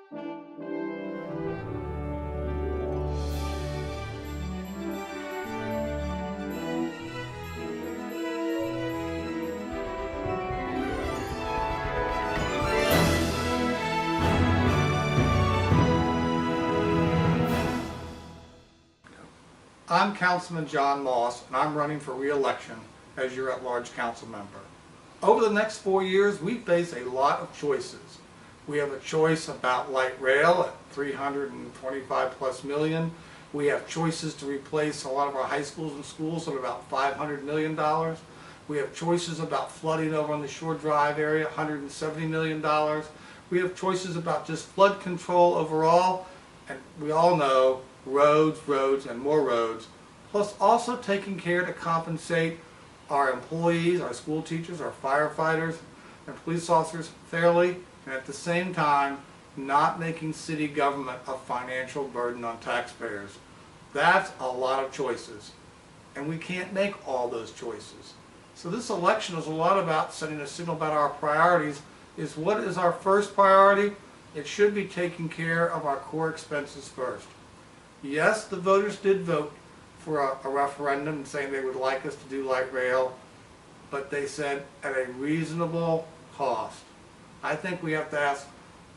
I'm Councilman John Moss, and I'm running for re-election as your at-large council member. Over the next 4 years, we face a lot of choices. We have a choice about light rail at $325+ million. We have choices to replace a lot of our high schools and schools at about $500 million. We have choices about flooding over on the Shore Drive area, $170 million. We have choices about just flood control overall, and we all know roads, and more roads, plus also taking care to compensate our employees, our school teachers, our firefighters, and police officers fairly, and at the same time, not making city government a financial burden on taxpayers. That's a lot of choices, and we can't make all those choices. So this election is a lot about sending a signal about our priorities. What is our first priority? It should be taking care of our core expenses first. Yes, the voters did vote for a referendum saying they would like us to do light rail, but they said at a reasonable cost. I think we have to ask,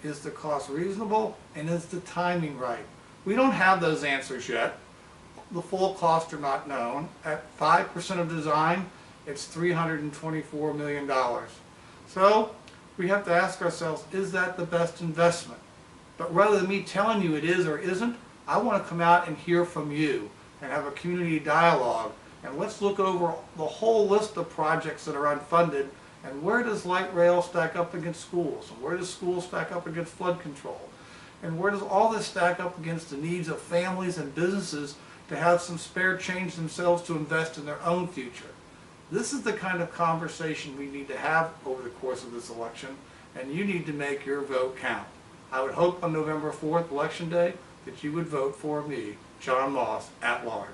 is the cost reasonable and is the timing right? We don't have those answers yet. The full costs are not known. At 5% of design, it's $324 million. So we have to ask ourselves, is that the best investment? But rather than me telling you it is or isn't, I want to come out and hear from you and have a community dialogue, and let's look over the whole list of projects that are unfunded, and where does light rail stack up against schools, and where does schools stack up against flood control, and where does all this stack up against the needs of families and businesses to have some spare change themselves to invest in their own future. This is the kind of conversation we need to have over the course of this election, and you need to make your vote count. I would hope on November 4th, Election Day, that you would vote for me, John Moss, at large.